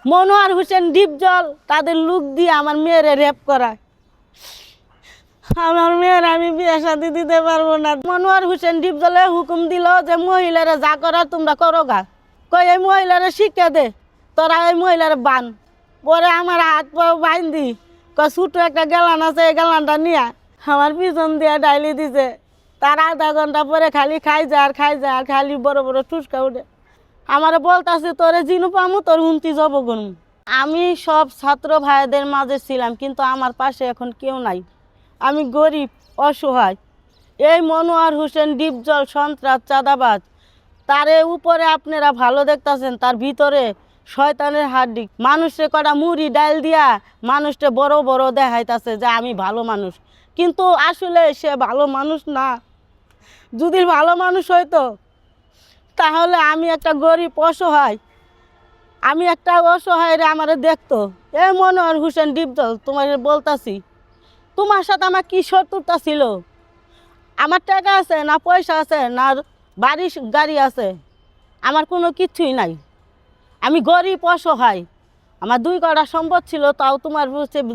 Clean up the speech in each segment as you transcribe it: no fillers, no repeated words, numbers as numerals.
মনোয়ার হোসেন ডিপজল তাদের লোক দিয়ে আমার মেয়েরে রেপ করায়। আমার মেয়ের আমি বিয়ে শাদী দিতে পারবো না। মনোয়ার হোসেন ডিপজলে হুকুম দিল যে মহিলারা যা করার তোমরা করো গা। কই এই মহিলারা শিক্ষা দে, তোরা এই মহিলারা বান। পরে আমার হাত পা বাইন্দি ছোটো একটা গেলান আছে, এই গেলানটা নিয়ে আমার পিছন দিয়ে ডাইলি দিছে। তার আধা ঘন্টা পরে খালি খাই যা আর খালি বড় বড় টুসকা উঠে। আমার বলতাছে তোরে জিনু পামু তোর উন্তি জব করমু। আমি সব ছাত্র ভাইদের মাঝে ছিলাম, কিন্তু আমার পাশে এখন কেউ নাই। আমি গরিব অসহায়। এই মনোয়ার হোসেন ডিপজল সন্ত্রাস চাঁদাবাজ, তার উপরে আপনারা ভালো দেখতেছেন, তার ভিতরে শয়তানের হাড্ডি। মানুষে কটা মুড়ি ডাল দিয়া মানুষটা বড় বড় দেখাইতেছে যে আমি ভালো মানুষ, কিন্তু আসলে সে ভালো মানুষ না। যদি ভালো মানুষ হইতো তাহলে আমি একটা গরিব অসহায়, আমি একটা অসহায় রে আমারে দেখতো। এ মনোয়ার হোসেন ডিপজল, তোমার বলতাছি, তোমার সাথে আমার কি শত্রুতা ছিল? আমার টাকা আছে না, পয়সা আছে না, বাড়ি গাড়ি আছে? আমার কোনো কিছুই নাই। আমি গরিব অসহায়। আমার 2 কাঠা সম্পদ ছিল, তাও তোমার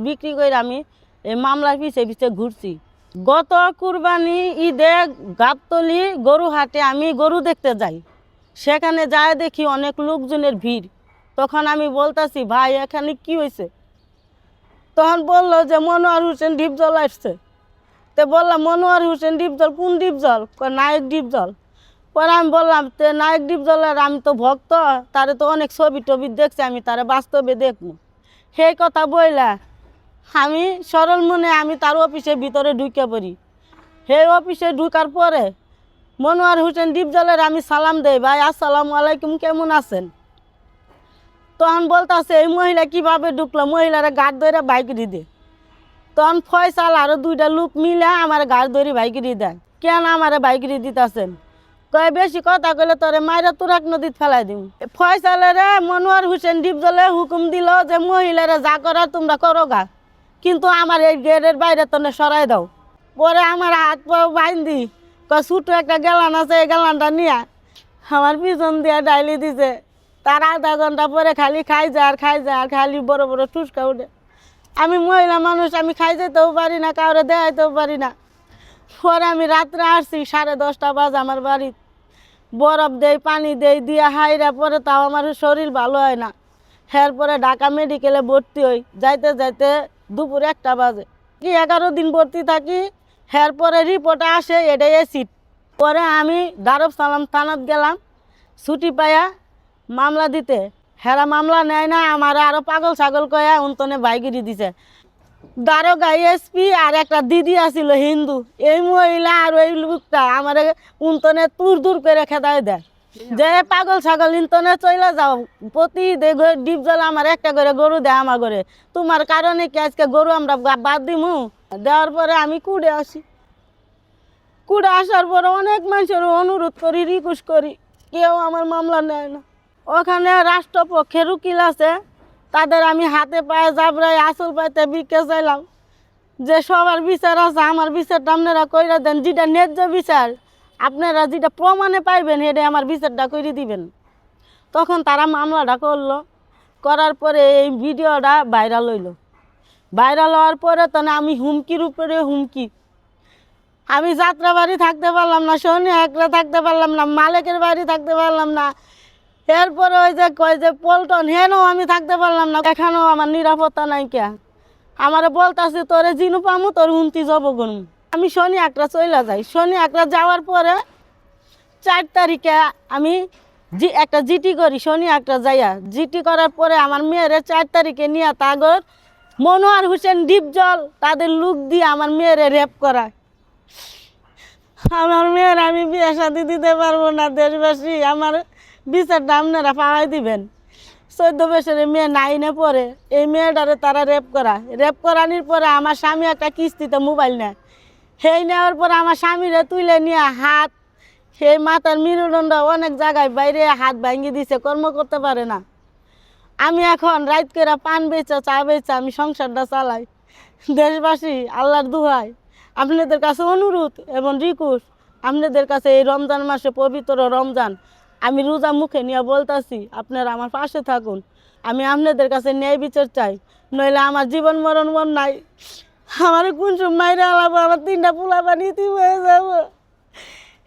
বিক্রি করে আমি এই মামলার পিছে ঘুরছি। গত কুরবানি ঈদে গাবতলি গরু হাটে আমি গরু দেখতে যাই। সেখানে যায় দেখি অনেক লোকজনের ভিড়। তখন আমি বলতাছি, ভাই এখানে কি হয়েছে? তখন বললো যে মনোয়ার হোসেন ডিপজল আসছে। তো বললাম মনোয়ার হোসেন ডিপজল কোন ডিপজল? নায়ক ডিপজল। পরে আমি বললাম তে নায়ক ডিপজলের আমি তো ভক্ত, তারে তো অনেক ছবি টবি দেখছি, আমি তারে বাস্তবে দেখবো। সেই কথা বইলা আমি সরল মনে আমি তার অফিসের ভিতরে ঢুকে পড়ি। সেই অফিসে ঢুকার পরে মনোয়ার হোসেন ডিপজলের আমি সালাম দেই, ভাই আসসালামু আলাইকুম, কেমন আছেন? তখন বলতেছে এই মহিলা কীভাবে ঢুকলো? মহিলারা গাড় ধরে বাইকরি দে। তখন ফয়সাল আরও 2টা লোক মিলে আমার গাড় ধরে বাইকরি দেয়। কেন আমার বাইকরি দিতেছেন? কয়ে বেশি কথা কইলে তোরে মাইরা তুরাক নদীত ফেলাই দিম। ফয়সালের মনোয়ার হোসেন ডিপজলে হুকুম দিল যে মহিলারা যা করার তোমরা করো গা, কিন্তু আমার এই গেটের বাইরে তো সরাই দাও। পরে আমার হাত পা বাইন্দি ছোটো একটা গেলান আছে, এই গেলানটা নিয়ে আমার পিছন দিয়ে ডাইলি দিছে। তার আধা ঘন্টা পরে খালি খাই যা আর খালি বড় বড় টুসকা উঠে। আমি মহিলা মানুষ, আমি খাই যেতেও পারি না, কাউরে দেখাইতেও পারি না। পরে আমি রাত্রে আসছি 10:30 বাজে আমার বাড়ি। বরফ দেই, পানি দেই, দিয়ে হাইরা পরে তাও আমার শরীর ভালো হয় না। এরপরে ঢাকা মেডিকেলে ভর্তি হই, যাইতে যাইতে দুপুর 1টা বাজে। 11 দিন ভর্তি থাকি। এরপরে রিপোর্টে আসে এটাই অ্যাসিড। পরে আমি দারুব সালাম থানাত গেলাম ছুটি পাইয়া মামলা দিতে। হেরা মামলা নেয় না, আমার আরও পাগল ছাগল কয়া উন্তনে বাইগিরি দিছে। দারোগা এসপি আর একটা দিদি আসিল হিন্দু, এই মহিলা আর ওই লোকটা আমার উন্তনে তুর দূর করে খেদাই দেয় যে পাগল ছাগল ইন্তনে চলে যাও। প্রতি ডিপজল আমার একটা করে গরু দেয় আমার ঘরে, তোমার কারণে কি আজকে গরু আমরা বাদ দিমু? দেওয়ার পরে আমি কুড়ে আসি। কুড়ে আসার পরে অনেক মানুষের অনুরোধ করি, রিকোয়েস্ট করি, কেউ আমার মামলা নেয় না। ওখানে রাষ্ট্রপক্ষের উকিল আছে, তাদের আমি হাতে পায়ে জাবরাই আসল পাইতে বিকে চাইলাম যে সবার বিচার আছে, আমার বিচারটা আপনারা কইরা দেন, যেটা ন্যায্য বিচার আপনারা যেটা প্রমাণে পাইবেন সেটা আমার বিচারটা করে দিবেন। তখন তারা মামলাটা করলো, করার পরে এই ভিডিওটা ভাইরাল হইল। ভাইরাল হওয়ার পরে তো আমি হুমকির উপরে হুমকি। আমি যাত্রা বাড়ি থাকতে পারলাম না, শনি একরা থাকতে পারলাম না, মালিকের বাড়ি থাকতে পারলাম না। এরপরে ওই যে কয় যে পল্টন, হেনও আমি থাকতে পারলাম না। এখানেও আমার নিরাপত্তা নাই কে। আমার বলতেছে তোরে জিনু পামু তোর উন্তি জব করমু। আমি শনি একটা চলে যাই। শনি একটা যাওয়ার পরে 4 তারিখে আমি একটা জিটি করি। শনি একটা যাইয়া জিটি করার পরে আমার মেয়েরে 4 তারিখে নিয়ে তাগর মনোয়ার হোসেন ডিপজল তাদের লোক দিয়ে আমার মেয়েরে রেপ করায়। আমার মেয়ের আমি বিয়ে শাদী দিতে পারবো না। দেশবাসী আমার বিচারটা আপনারা পাওয়াই দিবেন। 14 বছরের মেয়ে 9-এ পড়ে, এই মেয়েটারে তারা রেপ করানোর পরে আমার স্বামী একটা কিস্তিতে মোবাইল নেয়। সেই নেওয়ার পরে আমার স্বামীরে তুলে নিয়ে হাত, সেই মাথার মেরুদণ্ড অনেক জায়গায় বাইরে হাত ভাঙিয়ে দিছে, কর্ম করতে পারে না। আমি এখন রাত করে পান বেচা চা বেচা আমি সংসারটা চালাই। দেশবাসী আল্লাহর দুহাই আপনাদের কাছে অনুরোধ এবং রিকোয়েস্ট, আপনাদের কাছে এই রমজান মাসে পবিত্র রমজান আমি রোজা মুখে নিয়ে বলতেছি আপনারা আমার পাশে থাকুন। আমি আপনাদের কাছে ন্যায় বিচার চাই, নইলে আমার জীবন মরণ মন নাই। আমার কোন সময় মাইরে আলাবো, আমার 3টা পোলা পানি ইতিম হয়ে যাবো।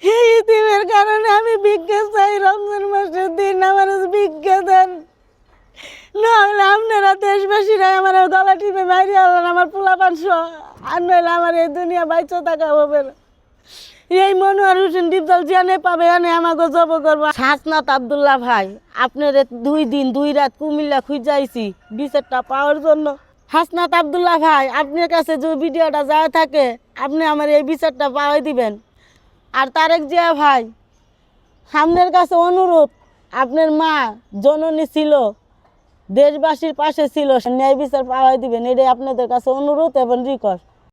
এই ইতিমের কারণে আমি ভিক্ষা চাই, রমজান মাসের দিন আমার ভিক্ষা দেন, নাহলে আপনারা দেশবাসীরা আমার গলা টিপে মাইরে আলেন আমার পোলা পানস, আর নইলে আমার এই দুনিয়া বাইচো থাকা হবে না। এই মনোয়ার হোসেন ডিপজল জানে পাবে এনে আমাকে জব করবো। হাসনাত আবদুল্লাহ ভাই, আপনার 2 দিন 2 রাত কুমিল্লা খুঁজাইছি বিচারটা পাওয়ার জন্য। হাসনাত আবদুল্লাহ ভাই, আপনার কাছে যে ভিডিওটা যায় থাকে, আপনি আমার এই বিচারটা পাওয়াই দিবেন। আর তারেক জিয়া ভাই, আপনার কাছে অনুরোধ, আপনার মা জননী ছিল, দেশবাসীর পাশে ছিল, ন্যায় বিচার পাওয়াই দিবেন, এটাই আপনাদের কাছে অনুরোধ এবং রিকোয়েস্ট।